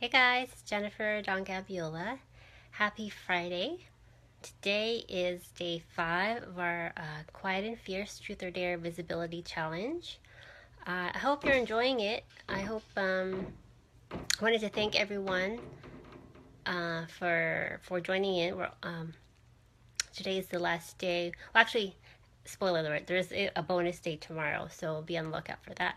Hey guys, it's Jennifer Don Gabiola. Happy Friday. Today is day 5 of our Quiet and Fierce Truth or Dare Visibility Challenge. I hope you're enjoying it. I wanted to thank everyone for joining in. Today is the last day. Well, actually, spoiler alert, there is a bonus day tomorrow, so be on the lookout for that.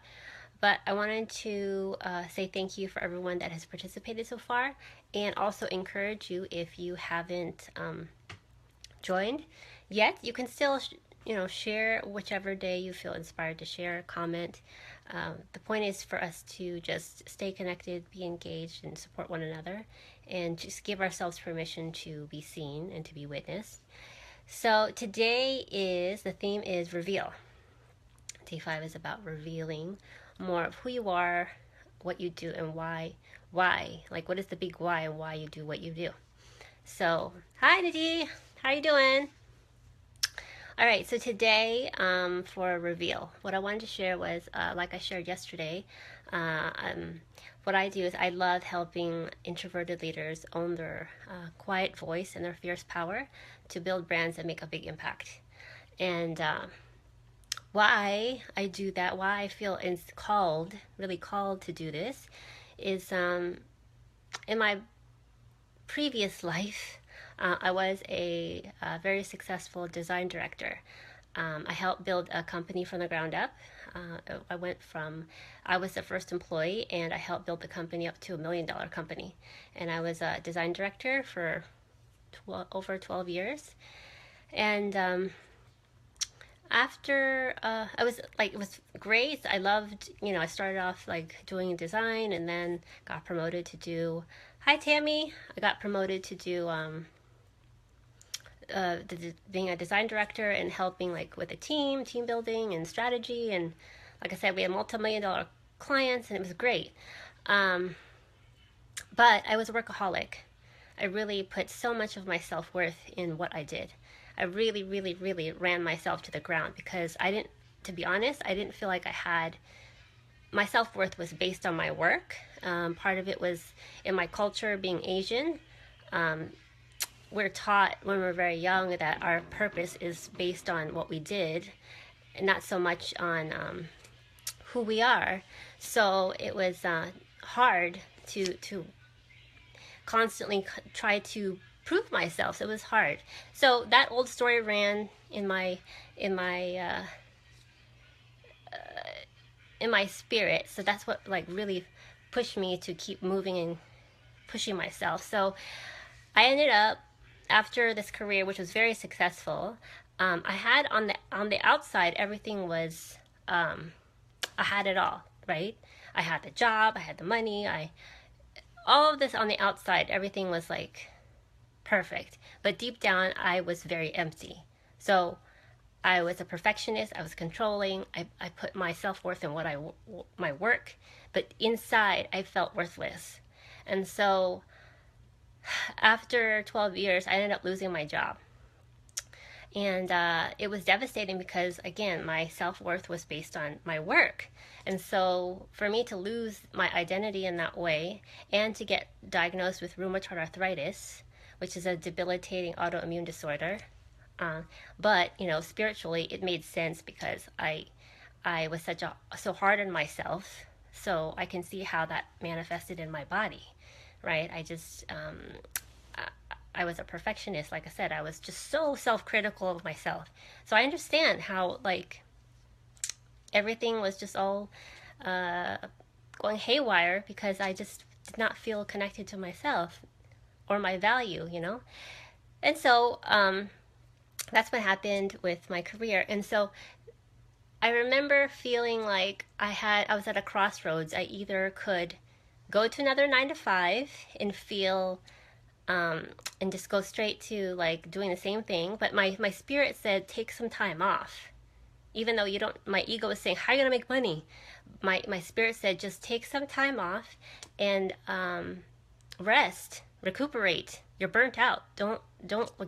But I wanted to say thank you for everyone that has participated so far, and also encourage you, if you haven't joined yet, you can still share whichever day you feel inspired to share, comment. The point is for us to just stay connected, be engaged, and support one another, and just give ourselves permission to be seen and to be witnessed. So the theme is reveal. Day 5 is about revealing more of who you are, what you do, and why. Why? Like, what is the big why and why you do what you do? So, hi, Nidhi. How are you doing? All right, so today for reveal, what I wanted to share was, like I shared yesterday, what I do is I love helping introverted leaders own their quiet voice and their fierce power to build brands that make a big impact. And why I do that, why I feel really called to do this, is in my previous life, I was a very successful design director. I helped build a company from the ground up. I was the first employee, and I helped build the company up to $1 million company. And I was a design director for over 12 years. And after it was great. I loved, I started off like doing design, and then got promoted to do, hi Tammy, I got promoted to do being a design director and helping like with a team building and strategy. And like I said, we had multi-million-dollar clients, and it was great. But I was a workaholic. I really put so much of my self-worth in what I did. I really, really, really ran myself to the ground because to be honest, I didn't feel like my self-worth was based on my work. Part of it was in my culture, being Asian. We're taught when we're very young that our purpose is based on what we did, and not so much on who we are. So it was hard to constantly try to prove myself. So it was hard. So that old story ran in my spirit. So that's what like really pushed me to keep moving and pushing myself. So I ended up, after this career, which was very successful, I had on the outside everything was I had it all, right? I had the job, I had the money, all of this on the outside, everything was like perfect. But deep down, I was very empty. So I was a perfectionist. I was controlling. I put my self-worth in my work, but inside I felt worthless. And so after 12 years, I ended up losing my job. And it was devastating because, again, my self-worth was based on my work. And so for me to lose my identity in that way and to get diagnosed with rheumatoid arthritis, which is a debilitating autoimmune disorder, but spiritually it made sense because I was so hard on myself. So I can see how that manifested in my body, right? I was a perfectionist. Like I said, I was just so self-critical of myself. So I understand how like everything was just all going haywire because I just did not feel connected to myself or my value. And so that's what happened with my career. And so I remember feeling like I was at a crossroads. I either could go to another 9 to 5 and feel and just go straight to like doing the same thing. But my spirit said, take some time off. Even though my ego was saying, how are you going to make money? My spirit said, just take some time off and rest, recuperate. You're burnt out. Don't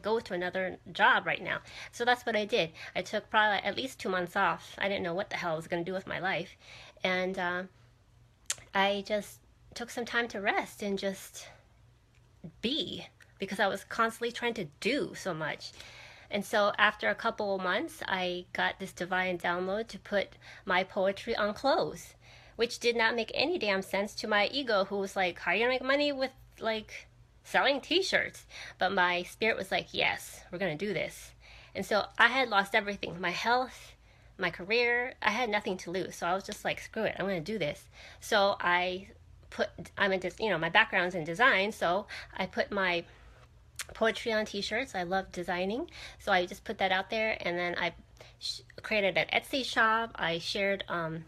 go to another job right now. So that's what I did. I took probably at least 2 months off. I didn't know what the hell I was going to do with my life. And I just took some time to rest and just be, because I was constantly trying to do so much. And so after a couple of months, I got this divine download to put my poetry on clothes, which did not make any damn sense to my ego, who was like, how are you gonna make money with like selling t-shirts? But my spirit was like, yes, we're gonna do this. And so I had lost everything, my health, my career. I had nothing to lose. So I was just like, screw it, I'm gonna do this. So I'm in, my background's in design, so I put my poetry on t-shirts. I love designing, so I just put that out there, and then I created an Etsy shop. I shared on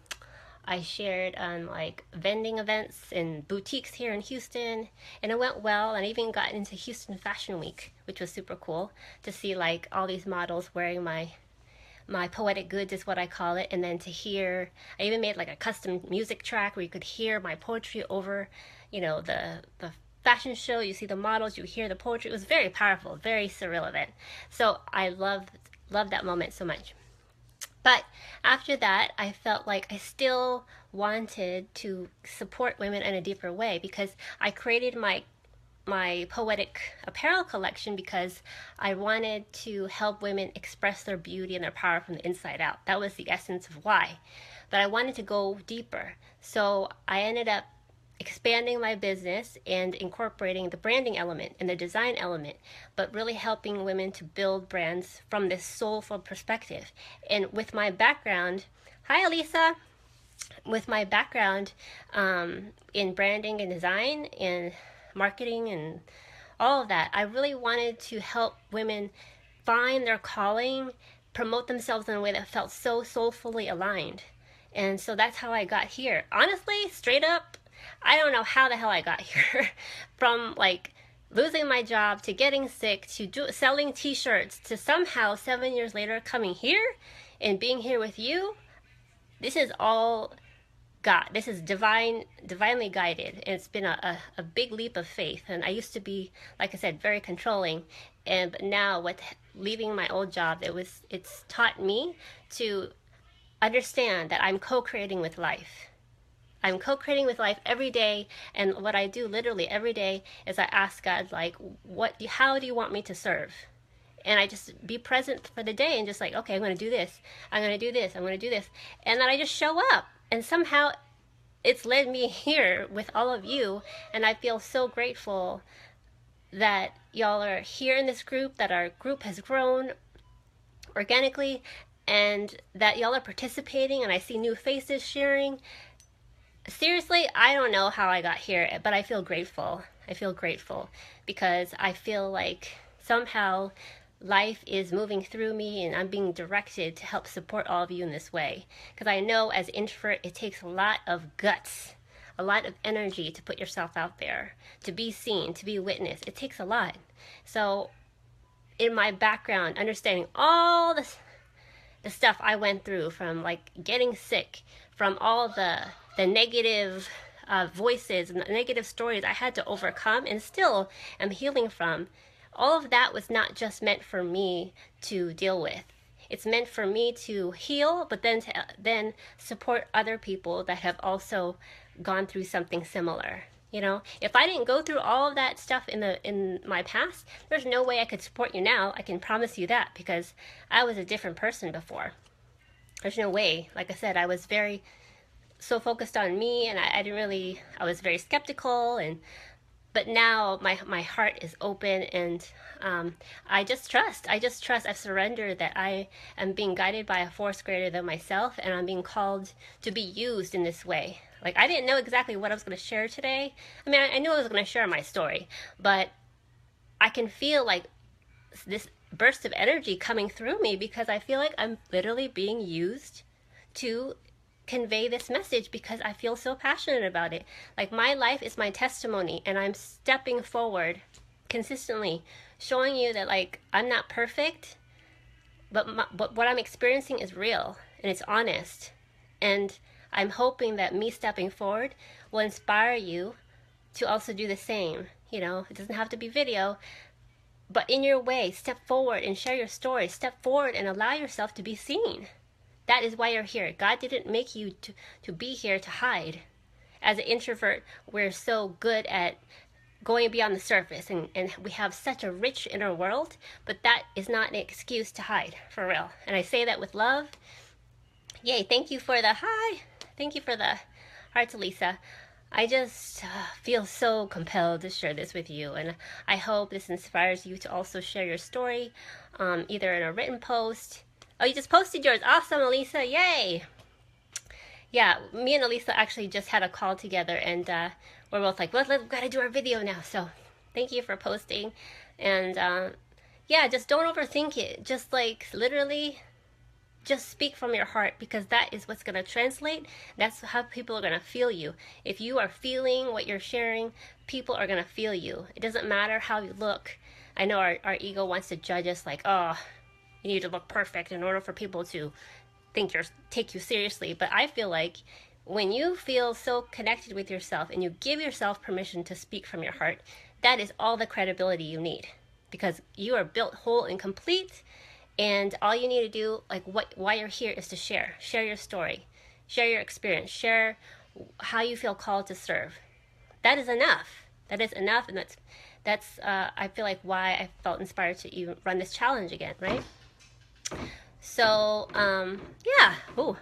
like vending events in boutiques here in Houston, and it went well. And I even got into Houston Fashion Week, which was super cool to see like all these models wearing my poetic goods is what I call it. And then I even made like a custom music track where you could hear my poetry over, the fashion show. You see the models, you hear the poetry. It was very powerful, very surreal event. So I love that moment so much. But after that, I felt like I still wanted to support women in a deeper way, because I created my poetic apparel collection because I wanted to help women express their beauty and their power from the inside out. That was the essence of why. But I wanted to go deeper. So I ended up expanding my business and incorporating the branding element and the design element, but really helping women to build brands from this soulful perspective. And with my background, hi Elisa, with my background in branding and design and marketing and all of that, I really wanted to help women find their calling, promote themselves in a way that felt so soulfully aligned. And so that's how I got here. Honestly, straight up, I don't know how the hell I got here. From like losing my job to getting sick to selling t-shirts to somehow 7 years later coming here and being here with you. This is all God. This is divinely guided. And it's been a big leap of faith. And I used to be, like I said, very controlling. But now with leaving my old job, it's taught me to understand that I'm co-creating with life. I'm co-creating with life every day, and what I do literally every day is I ask God, like, how do you want me to serve? And I just be present for the day and just like, okay, I'm going to do this. I'm going to do this. I'm going to do this. And then I just show up, and somehow it's led me here with all of you, and I feel so grateful that y'all are here in this group, that our group has grown organically, and that y'all are participating, and I see new faces sharing. Seriously, I don't know how I got here, but I feel grateful. I feel grateful because I feel like somehow life is moving through me and I'm being directed to help support all of you in this way. Because I know as an introvert, it takes a lot of guts, a lot of energy to put yourself out there, to be seen, to be witnessed. It takes a lot. So in my background, understanding all the stuff I went through, from like getting sick, from all the negative voices and the negative stories I had to overcome and still am healing from, all of that was not just meant for me to deal with. It's meant for me to heal, but then to support other people that have also gone through something similar. If I didn't go through all of that stuff in my past, there's no way I could support you now. I can promise you that, because I was a different person before. There's no way. Like I said, I was so focused on me, and I was very skeptical, but now my heart is open, and I just trust. I've surrendered that I am being guided by a force greater than myself, and I'm being called to be used in this way. Like, I didn't know exactly what I was going to share today. I mean, I knew I was going to share my story, but I can feel like this burst of energy coming through me, because I feel like I'm literally being used to convey this message, because I feel so passionate about it. Like, my life is my testimony, and I'm stepping forward consistently, showing you that, like, I'm not perfect, but what I'm experiencing is real, and it's honest. And I'm hoping that me stepping forward will inspire you to also do the same. It doesn't have to be video, but in your way, step forward and share your story. Step forward and allow yourself to be seen. That is why you're here. God didn't make you to be here to hide. as an introvert, we're so good at going beyond the surface, and we have such a rich inner world, but that is not an excuse to hide, for real. And I say that with love. Yay, thank you for the hi. Thank you for the hearts, Lisa. I just feel so compelled to share this with you, and I hope this inspires you to also share your story, either in a written post. Oh, you just posted yours. Awesome, Elisa. Yay. Yeah, me and Elisa actually just had a call together, and we're both like, well, we've got to do our video now. So thank you for posting. And yeah, just don't overthink it. Just like literally just speak from your heart, because that is what's going to translate. That's how people are going to feel you. If you are feeling what you're sharing, people are going to feel you. It doesn't matter how you look. I know our ego wants to judge us like, oh, you need to look perfect in order for people to take you seriously. But I feel like when you feel so connected with yourself and you give yourself permission to speak from your heart, that is all the credibility you need, because you are built whole and complete. And all you need to do, like why you're here, is to share your story, share your experience, share how you feel called to serve. That is enough. That is enough. And that's I feel like why I felt inspired to even run this challenge again, right? So yeah. Oh,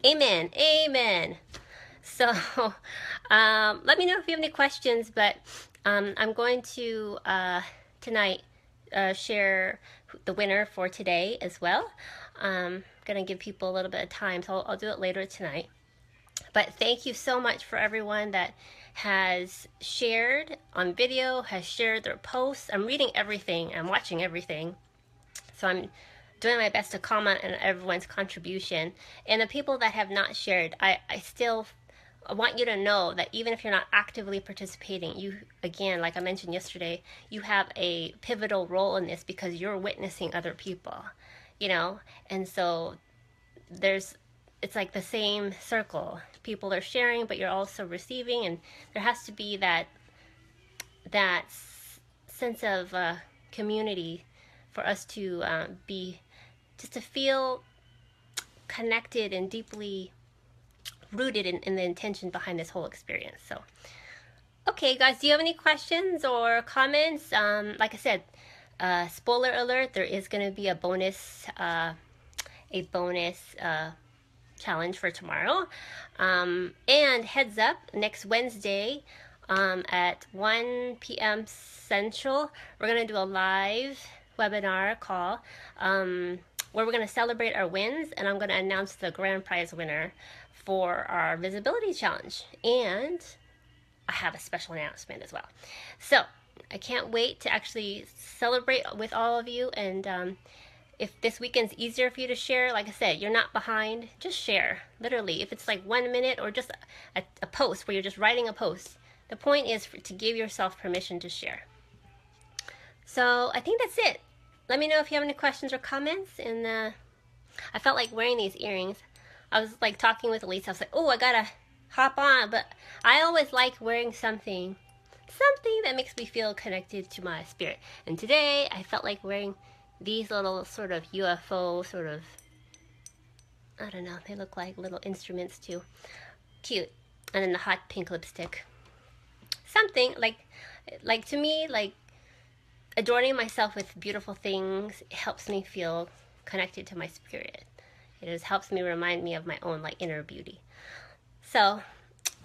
amen, amen. So let me know if you have any questions, but I'm going to tonight share the winner for today as well. I'm gonna give people a little bit of time, so I'll do it later tonight. But thank you so much for everyone that has shared on video, has shared their posts. I'm reading everything, I'm watching everything, so I'm doing my best to comment on everyone's contribution. And the people that have not shared, I still want you to know that even if you're not actively participating, you, again, like I mentioned yesterday, you have a pivotal role in this, because you're witnessing other people, you know? And so it's like the same circle. People are sharing, but you're also receiving, and there has to be that sense of community for us to to feel connected and deeply rooted in the intention behind this whole experience. So, okay, guys, do you have any questions or comments? Like I said, spoiler alert: there is going to be a bonus challenge for tomorrow. And heads up, next Wednesday at 1 p.m. Central, we're going to do a live webinar call where we're going to celebrate our wins, and I'm going to announce the grand prize winner for our visibility challenge. And I have a special announcement as well. So I can't wait to actually celebrate with all of you. And if this weekend's easier for you to share, like I said, you're not behind, just share. Literally, if it's like 1 minute or just a post where you're just writing a post, the point is to give yourself permission to share. So I think that's it. Let me know if you have any questions or comments. And I felt like wearing these earrings. I was like talking with Elisa. I was like, oh, I gotta hop on. But I always like wearing something that makes me feel connected to my spirit. And today I felt like wearing these little sort of UFO I don't know, they look like little instruments too. Cute. And then the hot pink lipstick. Something like to me, like adorning myself with beautiful things helps me feel connected to my spirit. It just helps me remind me of my own like inner beauty. So,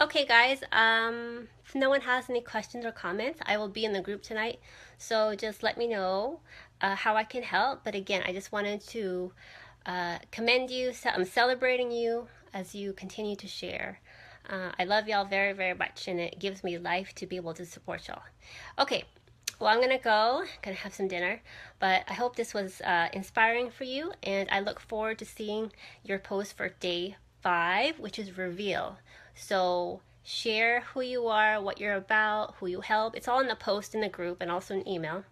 okay guys, if no one has any questions or comments, I will be in the group tonight. So just let me know how I can help. But again, I just wanted to commend you. I'm celebrating you as you continue to share. I love y'all very, very much, and it gives me life to be able to support y'all. Okay. Well, I'm gonna have some dinner, but I hope this was inspiring for you, and I look forward to seeing your post for day 5, which is reveal. So share who you are, what you're about, who you help. It's all in the post in the group and also an email.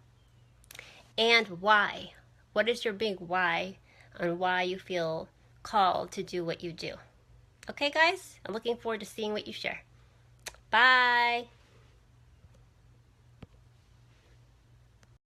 And why. What is your big why on why you feel called to do what you do? Okay, guys? I'm looking forward to seeing what you share. Bye!